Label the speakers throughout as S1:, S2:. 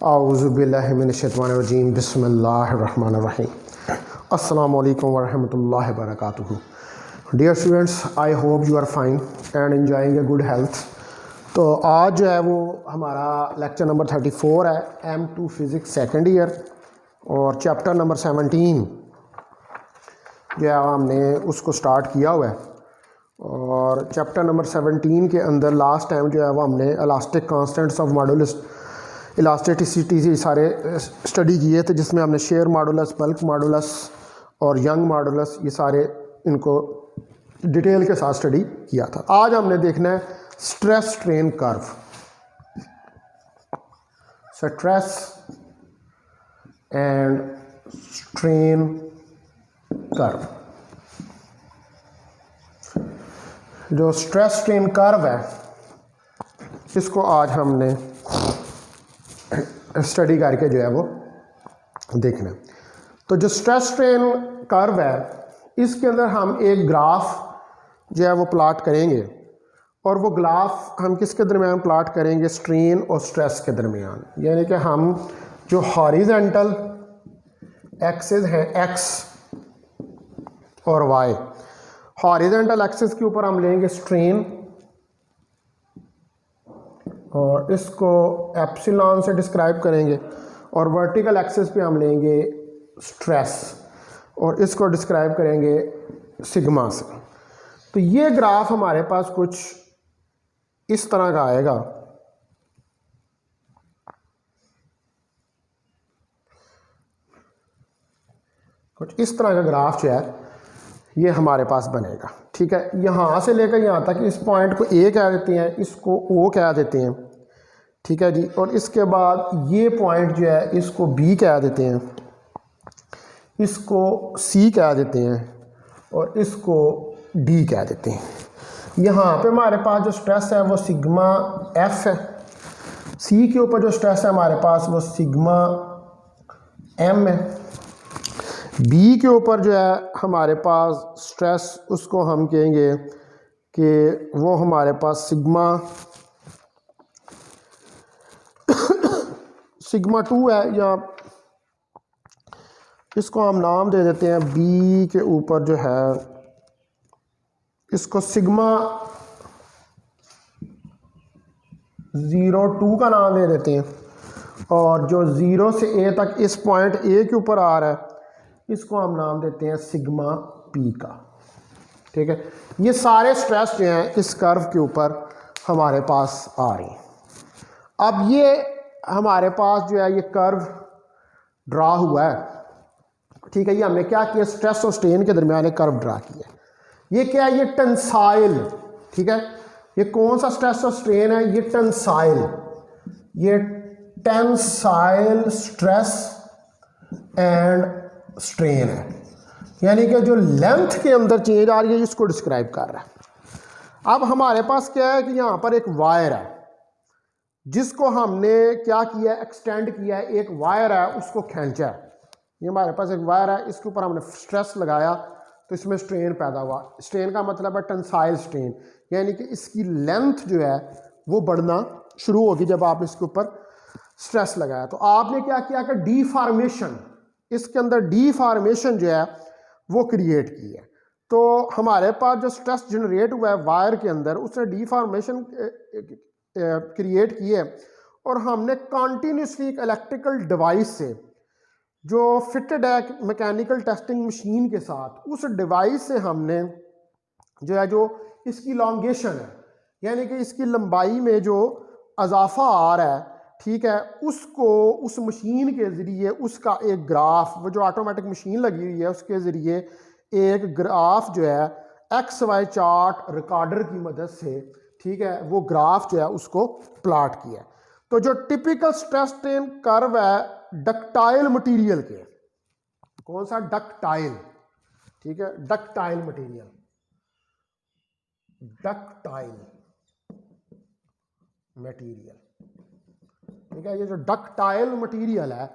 S1: औज़ुबिल्लाहि मिनश्शैतानिर्रजीम बिस्मिल्लाहिर्रहमानिर्रहीम। अस्सलामु अलैकुम वरहमतुल्लाहि वबरकातुहू। Dear students, I hope you are fine and enjoying a good health. तो आज जो है वो हमारा लेक्चर नंबर 34 है, M2 फिज़िक्स सेकेंड ईयर, और चैप्टर नंबर 17 जो है हमने उसको स्टार्ट किया हुआ है। और चैप्टर नंबर 17 के अंदर लास्ट टाइम जो है वो हमने elastic constants of modulus, elasticity से सारे स्टडी किए थे, जिसमें हमने शेयर मॉडुलस, बल्क मॉडुलस और यंग मॉडुलस, ये सारे इनको डिटेल के साथ स्टडी किया था। आज हमने देखना है stress strain curve. Stress and strain curve. जो स्ट्रेस स्ट्रेन कर्व है इसको आज हमने स्टडी करके जो है वो देखना है। तो जो स्ट्रेस स्ट्रेन कर्व है इसके अंदर हम एक ग्राफ जो है वो प्लाट करेंगे, और वो ग्राफ हम किसके दरमियान प्लाट करेंगे? स्ट्रेन और स्ट्रेस के दरमियान। यानी कि हम जो हॉरिजेंटल एक्सिस है एक्स और वाई, हॉरिजेंटल एक्सिस के ऊपर हम लेंगे स्ट्रेन और इसको एप्सिलॉन से डिस्क्राइब करेंगे, और वर्टिकल एक्सिस पे हम लेंगे स्ट्रेस और इसको डिस्क्राइब करेंगे सिग्मा से। तो ये ग्राफ हमारे पास कुछ इस तरह का आएगा। कुछ इस तरह का ग्राफ जो है ये हमारे पास बनेगा। ठीक है, यहाँ से लेकर यहाँ तक इस पॉइंट को ए कह देते हैं, इसको ओ कह देते हैं। ठीक है जी, और इसके बाद ये पॉइंट जो है इसको बी कह देते हैं, इसको सी कह देते हैं और इसको डी कह देते हैं। यहाँ पे हमारे पास जो स्ट्रेस है वो सिग्मा एफ है, सी के ऊपर जो स्ट्रेस है हमारे पास वो सिग्मा एम है, बी के ऊपर जो है हमारे पास स्ट्रेस उसको हम कहेंगे कि वो हमारे पास सिग्मा 2 है, या इसको हम नाम दे देते हैं बी के ऊपर जो है इसको सिग्मा 02 का नाम दे देते हैं, और जो 0 से ए तक इस पॉइंट ए के ऊपर आ रहा है इसको हम नाम देते हैं सिग्मा पी का। ठीक है, ये सारे स्ट्रेस जो हैं इस कर्व के ऊपर हमारे पास आ रही हैं। अब ये हमारे पास जो है ये कर्व ड्रा हुआ है। ठीक है, ये हमने क्या किया? स्ट्रेस और स्ट्रेन के दरमियान एक कर्व ड्रा किया। ये क्या है? ये टेंसाइल। ठीक है, ये कौन सा स्ट्रेस और स्ट्रेन है? ये टेंसाइल। ये टेंसाइल स्ट्रेस एंड स्ट्रेन है, यानी कि जो लेंथ के अंदर चेंज आ रही है इसको डिस्क्राइब कर रहा है। अब हमारे पास क्या है कि यहाँ पर एक वायर है जिसको हमने क्या किया? एक्सटेंड किया है। एक वायर है उसको खींचा है। ये हमारे पास एक वायर है, इसके ऊपर हमने स्ट्रेस लगाया तो इसमें स्ट्रेन पैदा हुआ। स्ट्रेन का मतलब है टेंसाइल स्ट्रेन, यानी कि इसकी लेंथ जो है वो बढ़ना शुरू होगी जब आप इसके ऊपर स्ट्रेस लगाया। तो आपने क्या किया कि डीफॉर्मेशन, इसके अंदर डीफॉर्मेशन जो है वो क्रिएट की है। तो हमारे पास जो स्ट्रेस जनरेट हुआ है वायर के अंदर उसने डीफॉर्मेशन क्रिएट की है, और हमने कॉन्टीन्यूसली एक इलेक्ट्रिकल डिवाइस से जो फिटेड है मैकेनिकल टेस्टिंग मशीन के साथ, उस डिवाइस से हमने जो है जो इसकी लॉन्गेशन है, यानी कि इसकी लंबाई में जो इजाफा आ रहा है, ठीक है, उसको उस मशीन के ज़रिए उसका एक ग्राफ, वो जो ऑटोमेटिक मशीन लगी हुई है उसके ज़रिए एक ग्राफ जो है एक्स वाई चार्ट रिकॉर्डर की मदद से, ठीक है, वो ग्राफ जो है उसको प्लाट किया। तो जो टिपिकल स्ट्रेस स्ट्रेन कर्व है डक्टाइल मटेरियल के, कौन सा? डक्टाइल। ठीक है, डक्टाइल मटेरियल, डक्टाइल मटेरियल। ठीक है, ये जो डक्टाइल मटेरियल है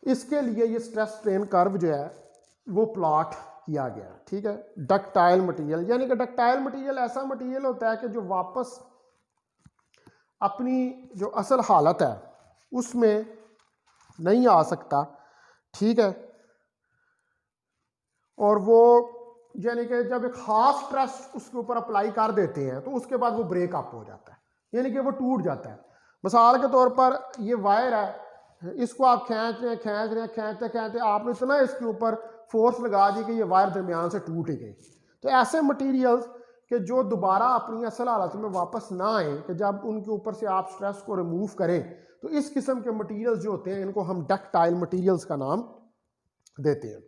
S1: इसके लिए ये स्ट्रेस स्ट्रेन कर्व जो है वो प्लॉट किया गया। ठीक है, डक्टाइल मटेरियल, यानी कि डक्टाइल मटेरियल ऐसा मटेरियल होता है कि जो वापस अपनी जो असल हालत है उसमें नहीं आ सकता, ठीक है। और वो यानी कि जब एक खास स्ट्रेस उसके ऊपर अप्लाई कर देते हैं तो उसके बाद वो ब्रेकअप हो जाता है, यानी कि वो टूट जाता है। मिसाल के तौर पर ये वायर है, इसको आप खींच रहे हैं खींचते खींचते आपने इतना इसके ऊपर फोर्स लगा दी कि ये वायर दरमियान से टूट ही गई। तो ऐसे मटेरियल्स कि जो दोबारा अपनी असल हालत में वापस ना आए, कि जब उनके ऊपर से आप स्ट्रेस को रिमूव करें, तो इस किस्म के मटेरियल्स जो होते हैं इनको हम डक्टाइल मटेरियल्स का नाम देते हैं।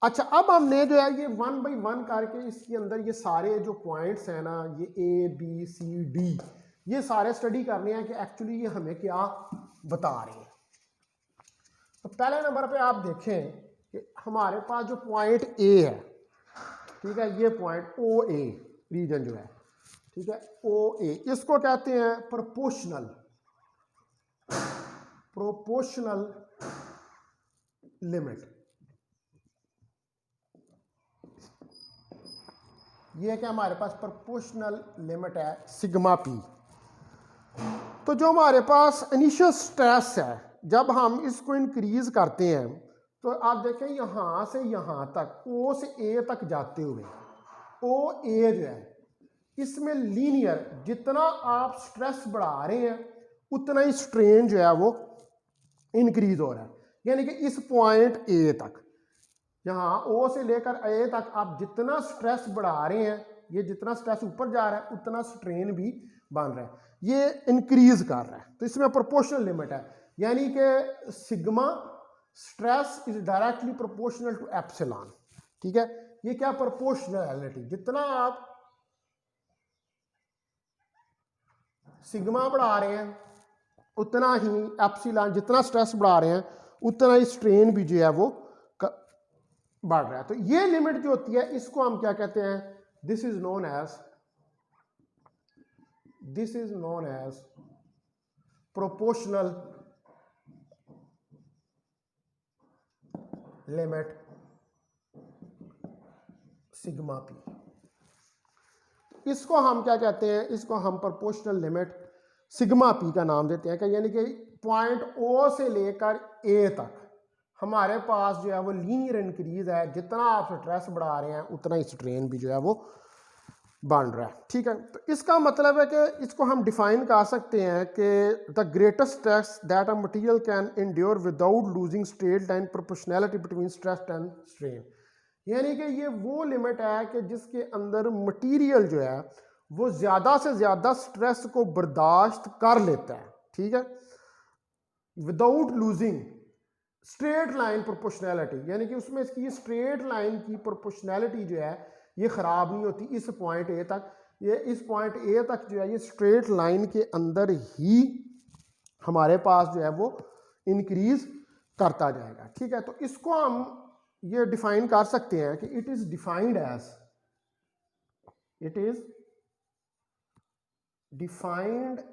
S1: अच्छा, अब हमने जो है ये 1 बाई 1 करके इसके अंदर ये सारे जो पॉइंट्स हैं ना, ये ABCD, ये सारे स्टडी करने हैं कि एक्चुअली ये हमें क्या बता रहे हैं। तो पहले नंबर पे आप देखें कि हमारे पास जो पॉइंट A है, ठीक है, ये पॉइंट OA रीजन जो है, ठीक है, OA, इसको कहते हैं प्रोपोर्शनल लिमिट। ये कि हमारे पास प्रोपोर्शनल लिमिट है सिग्मा P। तो जो हमारे पास इनिशियल स्ट्रेस है, जब हम इसको इंक्रीज करते हैं तो आप देखें यहां से यहां तक, O से A तक जाते हुए, OA जो है इसमें लीनियर, जितना आप स्ट्रेस बढ़ा रहे हैं उतना ही स्ट्रेन जो है वो इंक्रीज हो रहा है। यानी कि इस पॉइंट A तक, यहाँ O से लेकर A तक आप जितना स्ट्रेस बढ़ा रहे हैं, ये जितना स्ट्रेस ऊपर जा रहा है उतना स्ट्रेन भी बन रहा है, ये इंक्रीज कर रहा है। तो इसमें प्रोपोर्शनल लिमिट है, यानी कि sigma stress is directly proportional to epsilon, ठीक है। ये क्या प्रोपोर्शनैलिटी, जितना आप सिग्मा बढ़ा रहे हैं उतना ही एप्सिलॉन, जितना स्ट्रेस बढ़ा रहे हैं उतना ही स्ट्रेन भी जो है वो बढ़ रहा है। तो ये लिमिट जो होती है इसको हम क्या कहते हैं, this is known as proportional limit sigma P। इसको हम क्या कहते हैं, इसको हम प्रोपोर्शनल लिमिट सिग्मा P का नाम देते हैं। कि यानी कि पॉइंट O से लेकर A तक हमारे पास जो है वो लीनियर इंक्रीज है, जितना आप स्ट्रेस बढ़ा रहे हैं उतना ही स्ट्रेन भी जो है वो बन रहा है, ठीक है। तो इसका मतलब है कि इसको हम डिफाइन कर सकते हैं कि the greatest stress that a material can endure without losing straight line proportionality between stress and strain. यानी कि ये वो लिमिट है कि जिसके अंदर मटेरियल जो है वो ज़्यादा से ज़्यादा स्ट्रेस को बर्दाश्त कर लेता है, ठीक है, without losing straight line proportionality, यानी कि उसमें इसकी ये स्ट्रेट लाइन की प्रोपोर्शनैलिटी जो है ये ख़राब नहीं होती। इस पॉइंट A तक, ये इस पॉइंट A तक जो है ये स्ट्रेट लाइन के अंदर ही हमारे पास जो है वो इंक्रीज करता जाएगा, ठीक है। तो इसको हम ये डिफाइन कर सकते हैं कि it is defined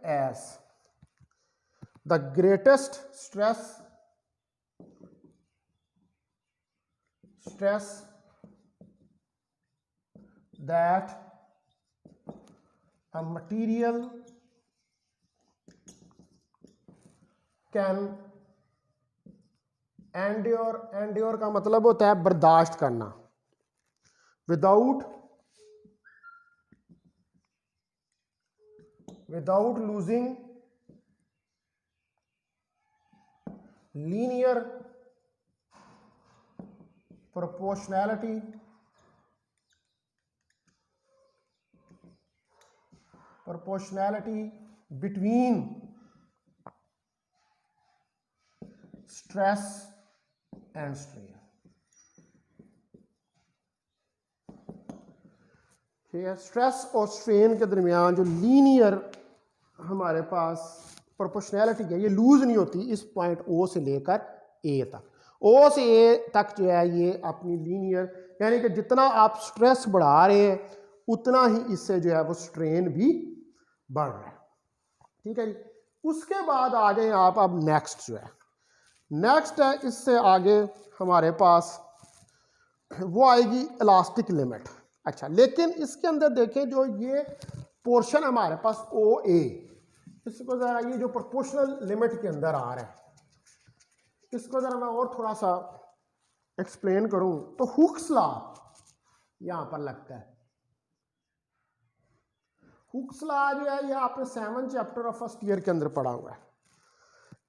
S1: as the greatest stress that a material can endure का मतलब होता है बर्दाश्त करना, without losing linear proportionality between stress and strain, ठीक है। स्ट्रेस और स्ट्रेन के दरमियान जो लीनियर हमारे पास प्रोपोर्शनैलिटी है ये लूज नहीं होती इस पॉइंट O से लेकर A तक। O से A तक जो है ये अपनी लीनियर, यानी कि जितना आप स्ट्रेस बढ़ा रहे हैं उतना ही इससे जो है वो स्ट्रेन भी बढ़ रहा है, ठीक है जी। उसके बाद आ गए आप, अब नेक्स्ट जो है, नेक्स्ट है इससे आगे हमारे पास वो आएगी इलास्टिक लिमिट। अच्छा, लेकिन इसके अंदर देखें जो ये पोर्शन हमारे पास OA, इसको ज़रा ये जो प्रोपोर्शनल लिमिट के अंदर आ रहा है इसको ज़रा मैं और थोड़ा सा एक्सप्लेन करूं तो हुक्स लॉ यहां पर लगता है। हुक्स लॉ जो है ये आपने 7 चैप्टर ऑफ फर्स्ट ईयर के अंदर पढ़ा हुआ है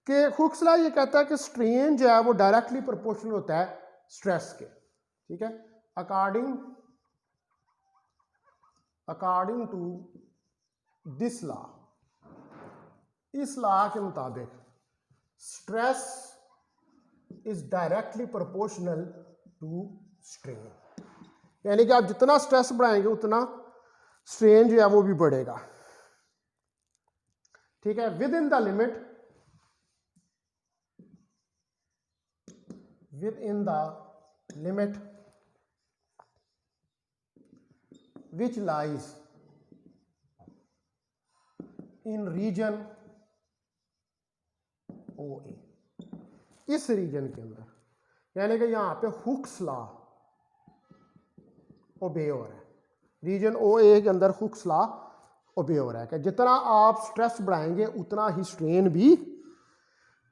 S1: कि हुक्स लॉ ये कहता है कि स्ट्रेन जो है वो डायरेक्टली प्रोपोर्शनल होता है स्ट्रेस के। ठीक है, अकॉर्डिंग टू दिस लॉ, इस लॉ के मुताबिक stress is directly proportional to strain, यानी कि आप जितना स्ट्रेस बढ़ाएंगे उतना स्ट्रेन जो है वो भी बढ़ेगा। ठीक है, with in the limit which lies in region OA, इस रीजन के अंदर, यानी कि यहां पे हुक्स लॉ ओबे हो रहा है। रीजन OA के अंदर हुक्स लॉ ओबे हो रहा है कि जितना आप स्ट्रेस बढ़ाएंगे उतना ही स्ट्रेन भी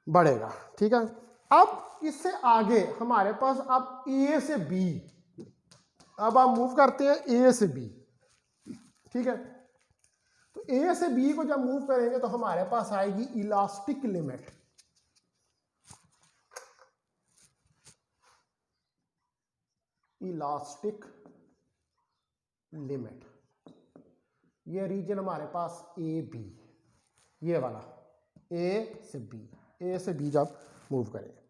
S1: बढ़ेगा। ठीक है, अब इससे आगे हमारे पास अब ए से बी, अब आप मूव करते हैं ए से बी। ठीक है, तो ए से बी को जब मूव करेंगे तो हमारे पास आएगी इलास्टिक लिमिट। इलास्टिक लिमिट, ये रीजन हमारे पास ए बी, ये वाला ए से बी जब मूव करेंगे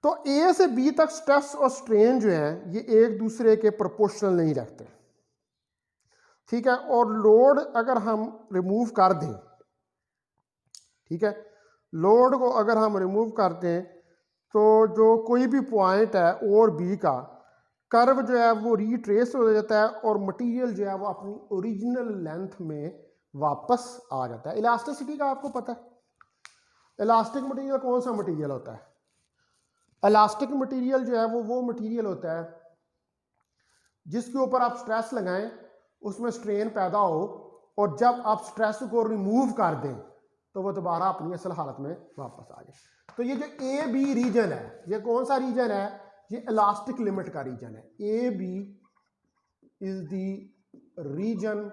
S1: तो ए से बी तक स्ट्रेस और स्ट्रेन जो है ये एक दूसरे के प्रोपोर्शनल नहीं रखते। ठीक है, और लोड अगर हम रिमूव कर दें, ठीक है, लोड को अगर हम रिमूव कर दें तो जो कोई भी पॉइंट है ओ और बी का कर्व जो है वो रिट्रेस हो जाता है और मटेरियल जो है वो अपनी ओरिजिनल लेंथ में वापस आ जाता है। इलास्टिसिटी का आपको पता है, इलास्टिक मटेरियल कौन सा मटेरियल होता है? इलास्टिक मटेरियल जो है वो मटेरियल होता है जिसके ऊपर आप स्ट्रेस लगाएं, उसमें स्ट्रेन पैदा हो और जब आप स्ट्रेस को रिमूव कर दें तो वो दोबारा अपनी असल हालत में वापस आ जाए। तो ये जो ए बी रीजन है, ये कौन सा रीजन है? ये इलास्टिक लिमिट का रीजन है। A B is the region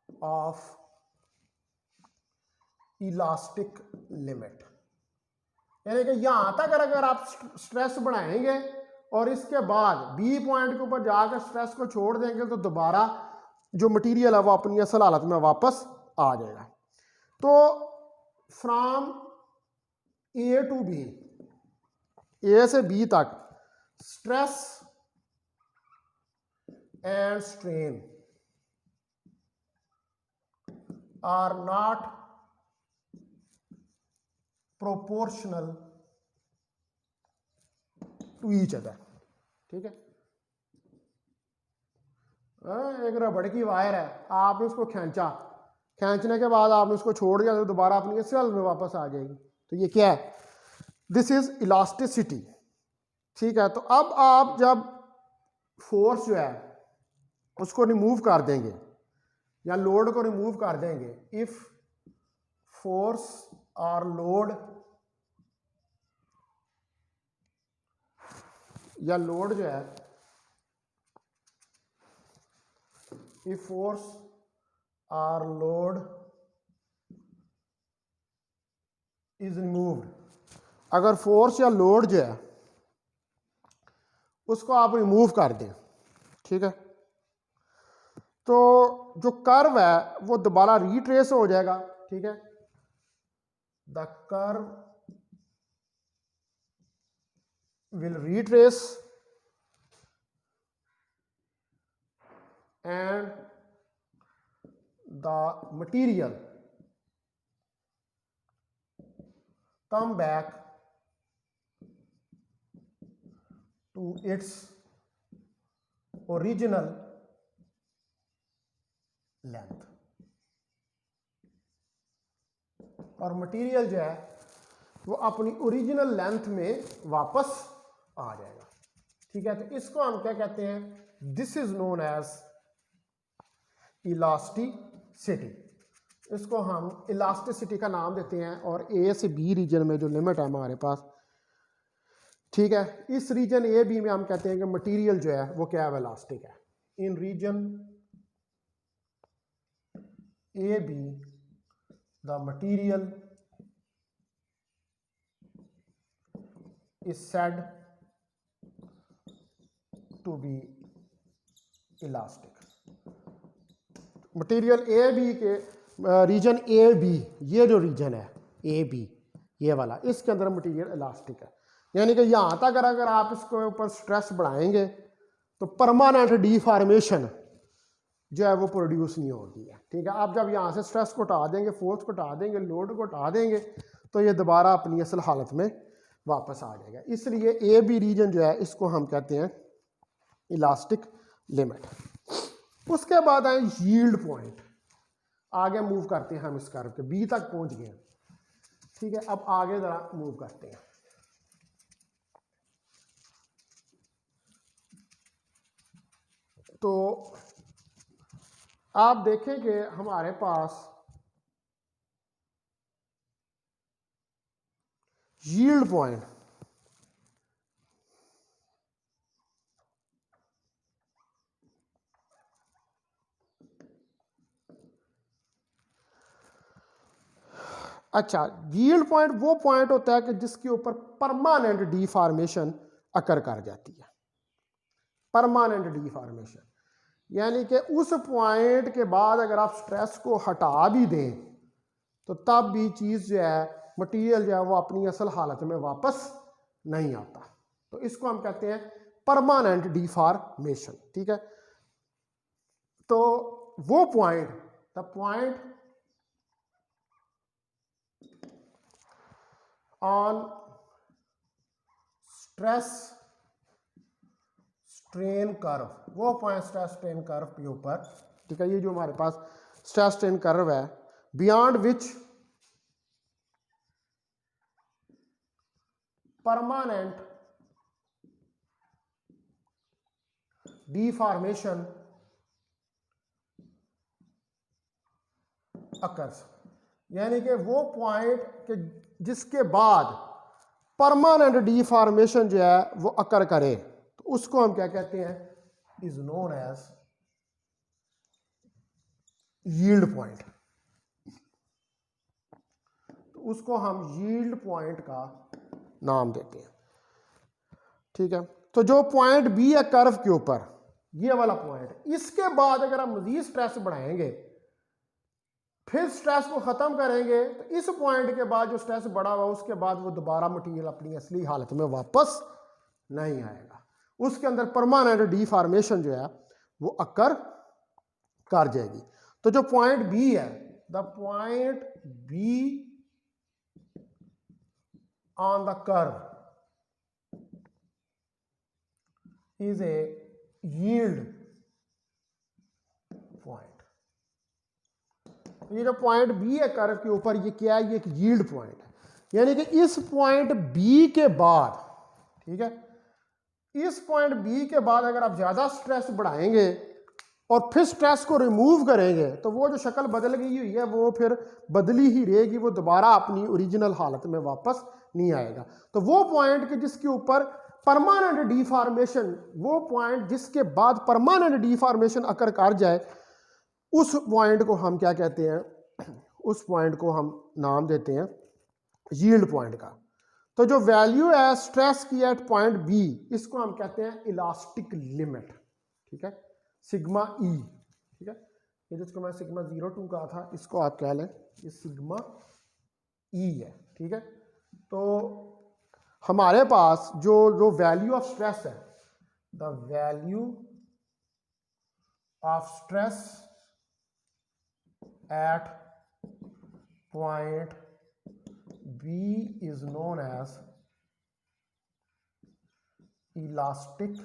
S1: of elastic limit, यानी कि यहां तक अगर आप स्ट्रेस बढ़ाएंगे और इसके बाद बी पॉइंट के ऊपर जाकर स्ट्रेस को छोड़ देंगे तो दोबारा जो मटेरियल है वो अपनी असल हालत में वापस आ जाएगा। तो from A to B, A से बी तक stress and strain are not proportional to each other. ठीक है, एक रबड़ की वायर है, आपने उसको खींचा, खींचने के बाद आपने उसको छोड़ दिया तो दोबारा अपनी सेल में वापस आ जाएगी। तो ये क्या है? This is elasticity. ठीक है, तो अब आप जब फोर्स जो है उसको रिमूव कर देंगे या लोड को रिमूव कर देंगे, इफ फोर्स और लोड या लोड जो है, इफ फोर्स और लोड इज रिमूव्ड, अगर फोर्स या लोड जो है उसको आप रिमूव कर दें, ठीक है, तो जो कर्व है वो दोबारा रिट्रेस हो जाएगा। ठीक है, the curve will retrace and the material come back to its original length, और मटेरियल जो है वो अपनी ओरिजिनल लेंथ में वापस आ जाएगा। ठीक है, तो इसको हम क्या कहते हैं? This is known as elasticity. इसको हम इलास्टिसिटी का नाम देते हैं। और ए से बी रीजन में जो लिमिट है हमारे पास, ठीक है, इस रीजन ए बी में हम कहते हैं कि मटेरियल जो है वो क्या है, इलास्टिक है। In region A B the material is said to be elastic। Material A B के रीजन ए बी, ये जो रीजन है ए बी ये वाला, इसके अंदर मटेरियल इलास्टिक है। यानी कि यहाँ तक अगर आप इसके ऊपर स्ट्रेस बढ़ाएंगे तो परमानेंट डिफॉर्मेशन जो है वो प्रोड्यूस नहीं होगी है। ठीक है, आप जब यहाँ से स्ट्रेस को हटा देंगे, फोर्स को हटा देंगे, लोड को हटा देंगे, तो ये दोबारा अपनी असल हालत में वापस आ जाएगा। इसलिए ए बी रीजन जो है इसको हम कहते हैं इलास्टिक लिमिट। उसके बाद आए यील्ड पॉइंट। आगे मूव करते हैं हम इस कर्व के, बी तक पहुंच गए हैं। ठीक है, अब आगे जरा मूव करते हैं। तो आप देखें कि हमारे पास यील्ड पॉइंट, अच्छा, यील्ड पॉइंट वो पॉइंट होता है कि जिसके ऊपर परमानेंट डिफॉर्मेशन अकर कर जाती है। परमानेंट डिफॉर्मेशन यानी कि उस पॉइंट के बाद अगर आप स्ट्रेस को हटा भी दें तो तब भी चीज़ जो है, मटेरियल जो है वो अपनी असल हालत में वापस नहीं आता। तो इसको हम कहते हैं परमानेंट डिफॉर्मेशन। ठीक है, तो वो point, the point on stress strain curve, वो पॉइंट स्ट्रेस स्ट्रेन कर्व के ऊपर, ठीक है, ये जो हमारे पास स्ट्रेस स्ट्रेन कर्व है, beyond which permanent deformation occurs. यानी कि वो पॉइंट के जिसके बाद परमानेंट डिफॉर्मेशन जो है वो अकर करे, तो उसको हम क्या कहते हैं, is known as yield point. तो उसको हम यील्ड पॉइंट का नाम देते हैं। ठीक है, तो जो पॉइंट बी है कर्व के ऊपर, ये वाला पॉइंट, इसके बाद अगर हम मजीद स्ट्रेस बढ़ाएंगे, फिर स्ट्रेस को खत्म करेंगे, तो इस पॉइंट के बाद जो स्ट्रेस बढ़ा हुआ उसके बाद वो दोबारा मटेरियल अपनी असली हालत में वापस नहीं आएगा। उसके अंदर परमानेंट डिफॉर्मेशन जो है वो अकर कर जाएगी। तो जो पॉइंट बी है, the point be on the curve is a yield point. ये जो पॉइंट बी है कर्व के ऊपर, ये क्या है, ये एक यील्ड पॉइंट है। यानी कि इस पॉइंट बी के बाद, ठीक है, इस पॉइंट बी के बाद अगर आप ज्यादा स्ट्रेस बढ़ाएंगे और फिर स्ट्रेस को रिमूव करेंगे, तो वो जो शक्ल बदल गई हुई है वो फिर बदली ही रहेगी, वो दोबारा अपनी ओरिजिनल हालत में वापस नहीं आएगा। तो वो पॉइंट के जिसके ऊपर परमानेंट डिफॉर्मेशन, वो पॉइंट जिसके बाद परमानेंट डिफॉर्मेशन अकर कर जाए, उस पॉइंट को हम क्या कहते हैं, उस पॉइंट को हम नाम देते हैं यील्ड पॉइंट का। तो जो वैल्यू है स्ट्रेस की एट पॉइंट बी, इसको हम कहते हैं इलास्टिक लिमिट। ठीक है, सिग्मा ई। ठीक है, ये जिसको मैं सिग्मा 02 कहा था, इसको आप कह लें ये सिग्मा ई है। ठीक है, तो हमारे पास जो वैल्यू ऑफ स्ट्रेस है, the value of stress at point B is known as elastic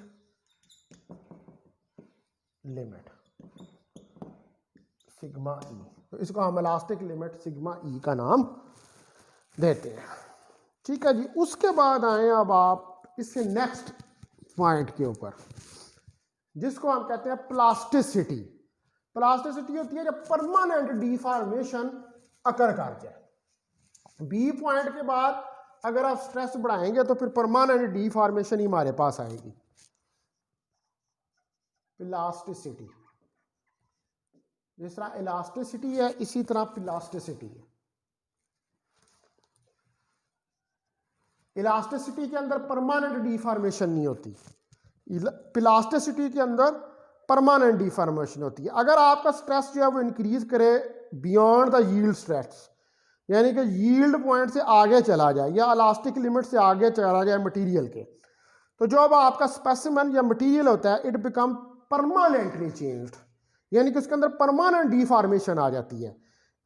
S1: limit, sigma E. तो इसको हम इलास्टिक लिमिट सिग्मा ई का नाम देते हैं। ठीक है जी, उसके बाद आए अब आप इससे नेक्स्ट पॉइंट के ऊपर, जिसको हम कहते हैं प्लास्टिसिटी। प्लास्टिसिटी होती है जब परमानेंट डिफॉर्मेशन अकर कर जाए। बी पॉइंट के बाद अगर आप स्ट्रेस बढ़ाएंगे तो फिर परमानेंट डिफॉर्मेशन ही हमारे पास आएगी। प्लास्टिसिटी, जिस तरह इलास्टिसिटी है इसी तरह प्लास्टिसिटी है। इलास्टिसिटी के अंदर परमानेंट डिफॉर्मेशन नहीं होती, प्लास्टिसिटी के अंदर परमानेंट डिफॉर्मेशन होती है। अगर आपका स्ट्रेस जो है वो इंक्रीज करे बियॉन्ड द यील्ड स्ट्रेस, यानी कि यील्ड पॉइंट से आगे चला जाए या इलास्टिक लिमिट से आगे चला जाए मटेरियल के, तो जो अब आपका स्पेसिमेन या मटेरियल होता है इट बिकम परमानेंटली चेंज्ड, यानी कि उसके अंदर परमानेंट डिफॉर्मेशन आ जाती है।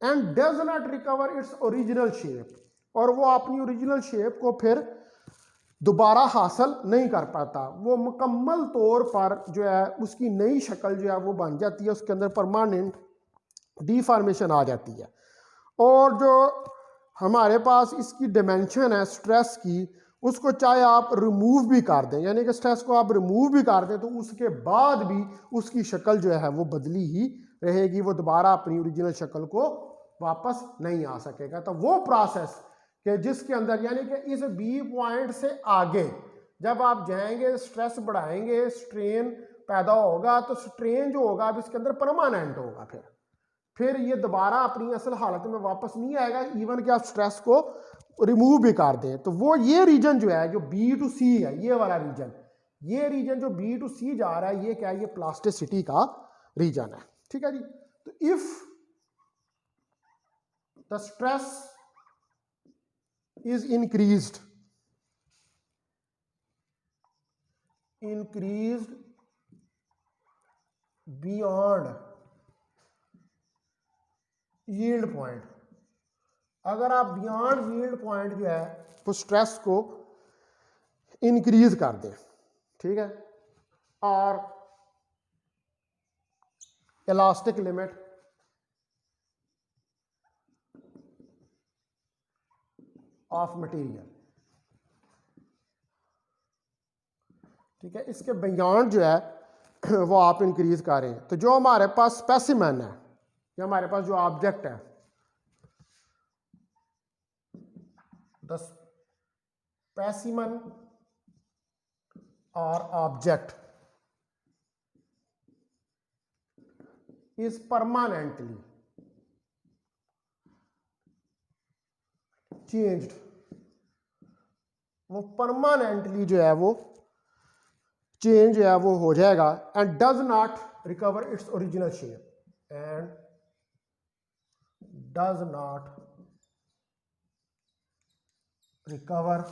S1: And does not recover its original shape, और वो अपनी ओरिजिनल शेप को फिर दोबारा हासिल नहीं कर पाता, वो मुकम्मल तौर पर जो है उसकी नई शक्ल जो है वो बन जाती है, उसके अंदर परमानेंट डिफॉर्मेशन आ जाती है। और जो हमारे पास इसकी डिमेंशन है स्ट्रेस की, उसको चाहे आप रिमूव भी कर दें, यानी कि स्ट्रेस को आप रिमूव भी कर दें तो उसके बाद भी उसकी शक्ल जो है वो बदली ही रहेगी, वो दोबारा अपनी ओरिजिनल शक्ल को वापस नहीं आ सकेगा। तो वो प्रोसेस कि जिसके अंदर यानी कि इस बी पॉइंट से आगे जब आप जाएंगे स्ट्रेस बढ़ाएंगे स्ट्रेन पैदा होगा, तो स्ट्रेन जो होगा अब इसके अंदर परमानेंट होगा, फिर ये दोबारा अपनी असल हालत में वापस नहीं आएगा, इवन कि आप स्ट्रेस को रिमूव भी कर दें। तो वो ये रीजन जो है जो बी टू सी है, ये वाला रीजन, ये रीजन जो बी टू सी जा रहा है ये क्या है, ये प्लास्टिसिटी का रीजन है। ठीक है जी। तो if the stress is increased beyond yield point, अगर आप बियॉन्ड यील्ड पॉइंट जो है वो स्ट्रेस को इंक्रीज कर दें, ठीक है, और इलास्टिक लिमिट ऑफ मटेरियल, ठीक है, इसके बियॉन्ड जो है वो आप इंक्रीज करें, तो जो हमारे पास स्पेसिमेन है या हमारे पास जो ऑब्जेक्ट है, द स्पेसिमेन और ऑब्जेक्ट इज परमानेंटली चेंज्ड, वो परमानेंटली जो है वो चेंज है वो हो जाएगा, and does not recover its original shape, and does not recover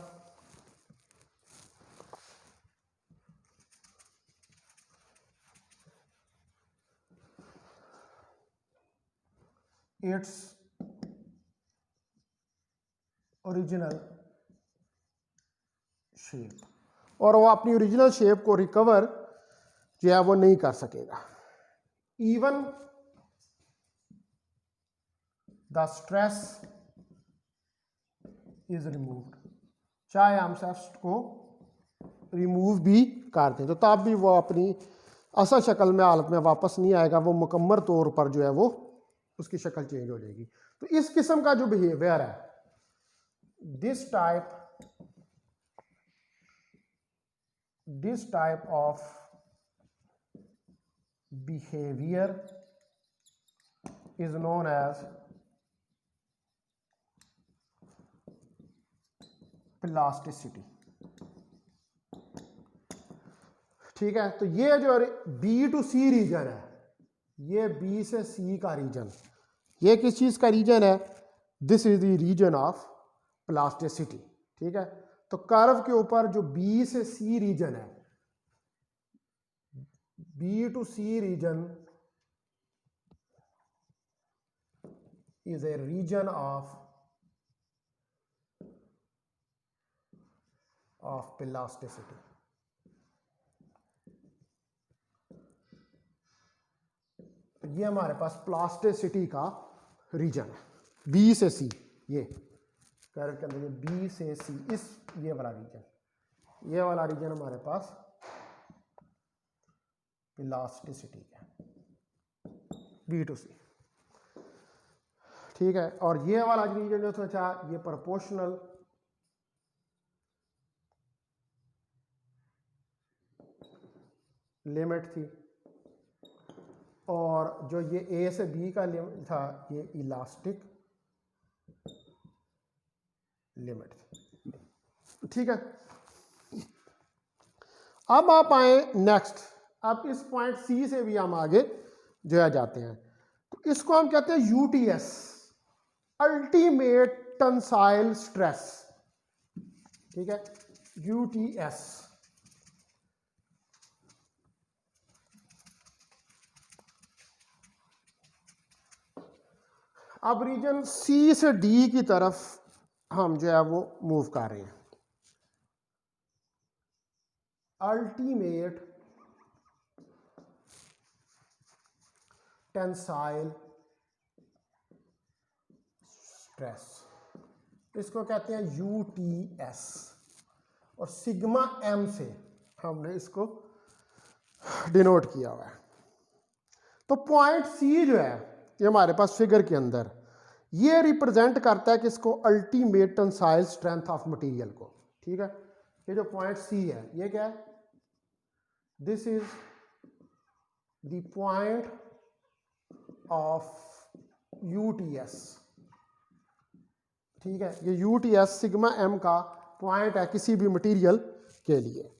S1: its original shape, और वो अपनी ओरिजिनल शेप को रिकवर जो है वो नहीं कर सकेगा। Even the stress is removed, चाहे हम स्ट्रेस को रिमूव भी कर दें तो तब भी वो अपनी असल शक्ल में हालत में वापस नहीं आएगा, वो मुकम्मल तौर पर जो है वो उसकी शक्ल चेंज हो जाएगी। तो इस किस्म का जो बिहेवियर है, this type of behaviour is known as plasticity. ठीक है, तो ये जो बी टू सी रीजन है, ये बी से सी का रीजन, ये किस चीज का रीजन है, this is the region of plasticity. ठीक है, तो कर्व के ऊपर जो बी से सी रीजन है, B to C region is a region of plasticity. तो ये हमारे पास प्लास्टिसिटी का रीजन है, बी से सी, ये कर्व के अंदर ये बी से सी, इस ये वाला रीजन हमारे पास प्लास्टिसिटी है। बी टू सी, ठीक है। और ये वाला रीजन जो था ये प्रोपोर्शनल लिमिट थी, और जो ये ए से बी का लिमिट था ये इलास्टिक लिमिट थी, ठीक है। अब आप आए नेक्स्ट, अब इस पॉइंट सी से भी हम आगे जो है जाते हैं, तो इसको हम कहते हैं यूटीएस, अल्टीमेट टेंसाइल स्ट्रेस, ठीक है, यूटीएस। अब रीजन सी से डी की तरफ हम जो है वो मूव कर रहे हैं। अल्टीमेट टेंसाइल स्ट्रेस, इसको कहते हैं यूटीएस, और सिग्मा एम से हमने इसको डिनोट किया हुआ है। तो पॉइंट सी जो है ये हमारे पास फिगर के अंदर ये रिप्रेजेंट करता है कि इसको ultimate tensile strength of material को, ठीक है। ये जो पॉइंट सी है ये क्या है, this is the point of UTS, ठीक है। ये यूटीएस सिग्मा एम का पॉइंट है किसी भी मटेरियल के लिए।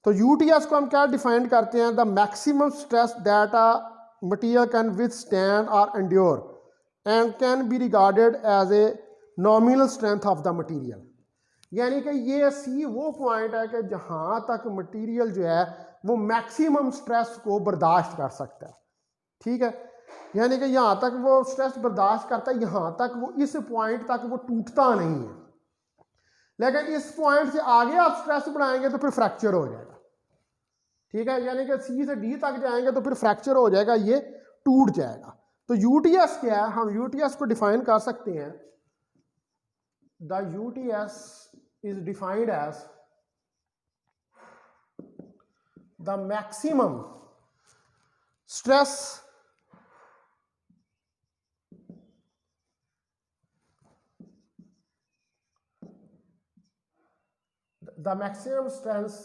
S1: तो यूटीएस को हम क्या डिफाइन करते हैं, the maximum stress that a material can withstand और endure and can be regarded as a nominal strength of the material. यानी कि ये सी वो पॉइंट है कि जहां तक मटेरियल जो है वो मैक्सिमम स्ट्रेस को बर्दाश्त कर सकता है, ठीक है। यानी कि यहाँ तक वो स्ट्रेस बर्दाश्त करता है, यहाँ तक वो, इस पॉइंट तक वो टूटता नहीं है। लेकिन इस पॉइंट से आगे आप स्ट्रेस बढ़ाएंगे तो फिर फ्रैक्चर हो जाएगा, ठीक है। यानी कि सी से डी तक जाएंगे तो फिर फ्रैक्चर हो जाएगा, ये टूट जाएगा। तो यूटीएस क्या है, हम यूटीएस को डिफाइन कर सकते हैं, the UTS is defined as the maximum stress the maximum strength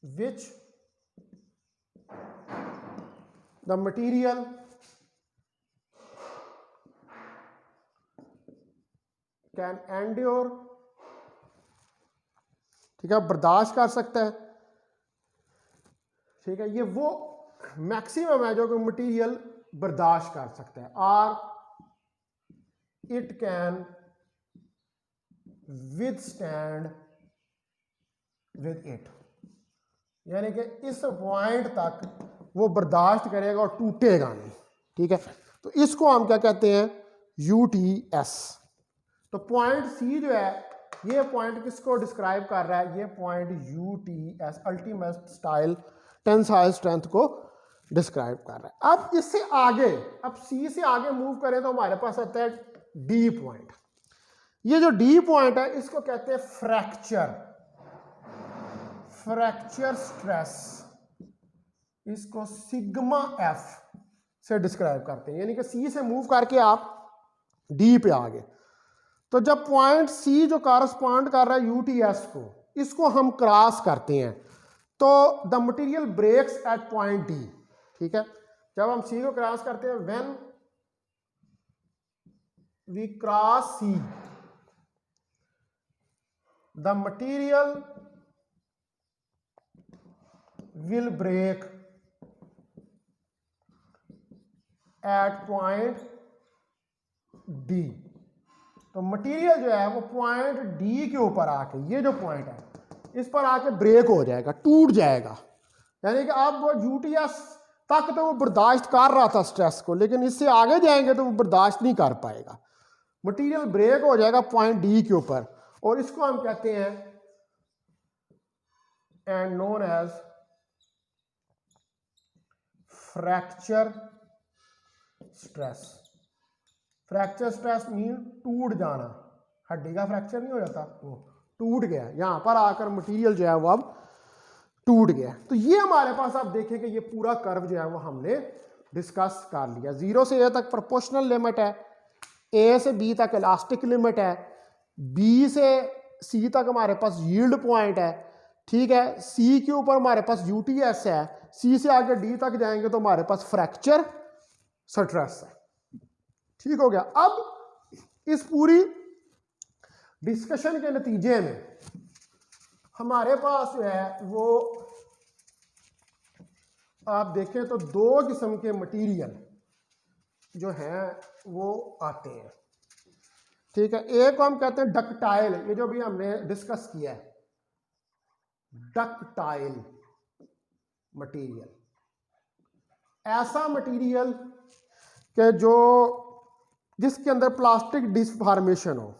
S1: which the material can endure, ठीक है, बर्दाश्त कर सकता है, ठीक है। ये वो मैक्सिमम है जो कि मटेरियल बर्दाश्त कर सकता है, और it can withstand with it, यानी कि इस पॉइंट तक वो बर्दाश्त करेगा और टूटेगा नहीं, ठीक है। तो इसको हम क्या कहते हैं, यूटीएस। तो पॉइंट सी जो है ये पॉइंट किसको डिस्क्राइब कर रहा है, ये point UTS, ultimate style tensile strength को डिस्क्राइब कर रहा है। अब इससे आगे, अब सी से आगे मूव करें तो हमारे पास आता है डी पॉइंट। ये जो डी पॉइंट है इसको कहते हैं फ्रैक्चर, फ्रैक्चर स्ट्रेस, इसको सिग्मा एफ से डिस्क्राइब करते हैं। यानी कि सी से मूव करके आप डी पे आ गए, तो जब पॉइंट सी जो कॉरस्पॉन्ड कर रहा है यूटीएस को, इसको हम क्रॉस करते हैं तो the material breaks at point D, ठीक है। जब हम सी को क्रॉस करते हैं, when we cross C the material will break at point D। तो मटेरियल जो है वो पॉइंट डी के ऊपर आके, ये जो पॉइंट है इस पर आके ब्रेक हो जाएगा, टूट जाएगा। यानी कि अब वो यूटीएस तक तो वो बर्दाश्त कर रहा था स्ट्रेस को, लेकिन इससे आगे जाएंगे तो वो बर्दाश्त नहीं कर पाएगा, मटेरियल ब्रेक हो जाएगा पॉइंट डी के ऊपर, और इसको हम कहते हैं and known as fracture stress. Fracture stress mean टूट जाना, हड्डी का फ्रैक्चर नहीं हो जाता, वो टूट गया, यहां पर आकर मटेरियल जो है वो अब टूट गया। तो ये हमारे पास आप देखें कि ये पूरा कर्व जो है वो हमने डिस्कस कर लिया। 0 से ए तक प्रोपोर्शनल लिमिट है, ए से बी तक इलास्टिक लिमिट है, बी से सी तक हमारे पास यील्ड पॉइंट है, ठीक है। सी के ऊपर हमारे पास यूटीएस है, सी से आगे डी तक जाएंगे तो हमारे पास फ्रैक्चर स्ट्रेस है, ठीक हो गया। अब इस पूरी डिस्कशन के नतीजे में हमारे पास जो है वो आप देखें तो दो किस्म के मटेरियल जो हैं वो आते हैं, ठीक है। एक को हम कहते हैं डक्टाइल, ये जो भी हमने डिस्कस किया है, डक्टाइल मटेरियल, ऐसा मटेरियल कि जो जिसके अंदर प्लास्टिक डिफॉर्मेशन हो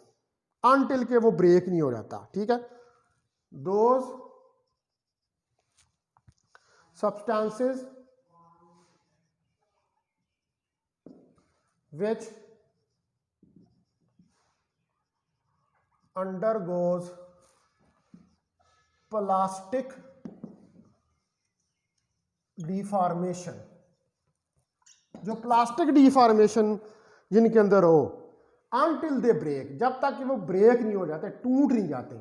S1: अनटिल के वो ब्रेक नहीं हो जाता, ठीक है। Those substances which undergoes plastic deformation, जो प्लास्टिक डिफॉर्मेशन जिनके अंदर हो until they break, जब तक कि वो ब्रेक नहीं हो जाते, टूट नहीं जाते,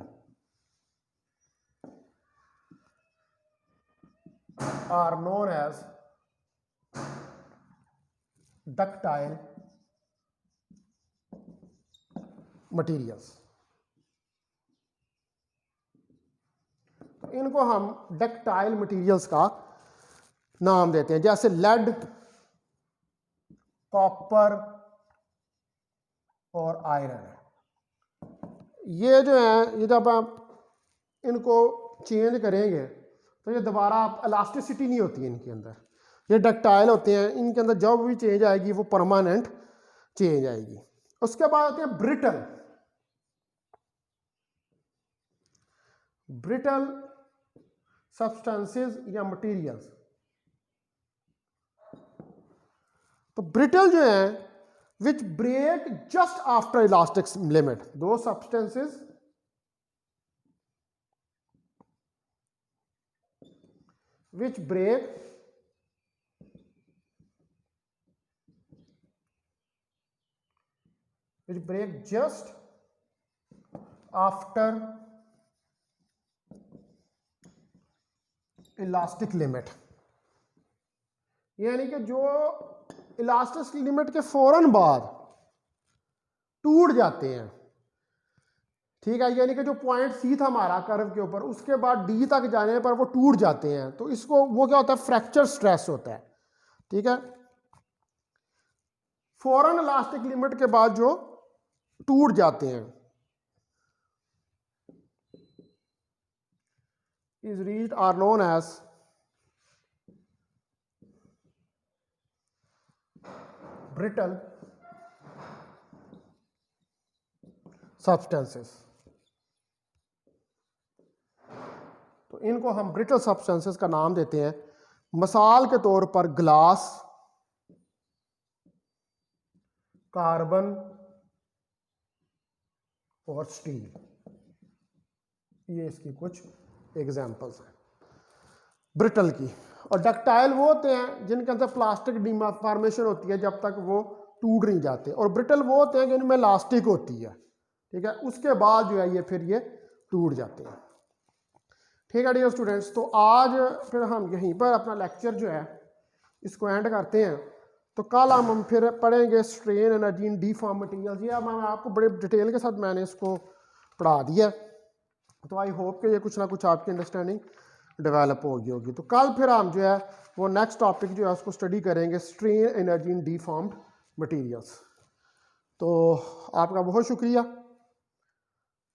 S1: are known as ductile materials। तो इनको हम डक्टाइल मटेरियल्स का नाम देते हैं, जैसे लेड, कॉपर और आयरन है। ये जो है, ये जब आप इनको चेंज करेंगे तो ये दोबारा आप इलास्टिसिटी नहीं होती है इनके अंदर, ये डक्टाइल होते हैं, इनके अंदर जब भी चेंज आएगी वो परमानेंट चेंज आएगी। उसके बाद आते हैं ब्रिटल। ब्रिटल सब्सटेंसेस या मटेरियल्स, तो ब्रिटल जो है which break just after elastic limit, those substances which break just after elastic limit, यानी कि जो इलास्टिक लिमिट के फौरन बाद टूट जाते हैं, ठीक है। यानी कि जो पॉइंट सी था हमारा कर्व के ऊपर, उसके बाद डी तक जाने पर वो टूट जाते हैं, तो इसको वो क्या होता है, फ्रैक्चर स्ट्रेस होता है, ठीक है। फौरन इलास्टिक लिमिट के बाद जो टूट जाते हैं is reached are known as brittle substances. तो इनको हम ब्रिटल सब्सटेंसेस का नाम देते हैं। मिसाल के तौर पर ग्लास, कार्बन और स्टील, ये इसकी कुछ एग्जांपल्स हैं ब्रिटल की। और डक्टाइल वो होते हैं जिनके अंदर प्लास्टिक डिफॉर्मेशन होती है जब तक वो टूट नहीं जाते, और ब्रिटल वो होते हैं जिनमें इलास्टिक होती है, ठीक है। उसके बाद जो है ये फिर ये टूट जाते हैं, ठीक है डियर स्टूडेंट्स। तो आज फिर हम यहीं पर अपना लेक्चर जो है इसको एंड करते हैं। तो कल हम फिर पढ़ेंगे strain energy in D Pharm materials. ये मैं आपको बड़े डिटेल के साथ मैंने इसको पढ़ा दिया, तो आई होप कि ये कुछ ना कुछ आपकी अंडरस्टैंडिंग डेवलप होगी। तो कल फिर हम जो है वो नेक्स्ट टॉपिक जो है उसको स्टडी करेंगे, स्ट्रेन एनर्जी इन डीफॉर्म्ड मटेरियल्स। तो आपका बहुत शुक्रिया।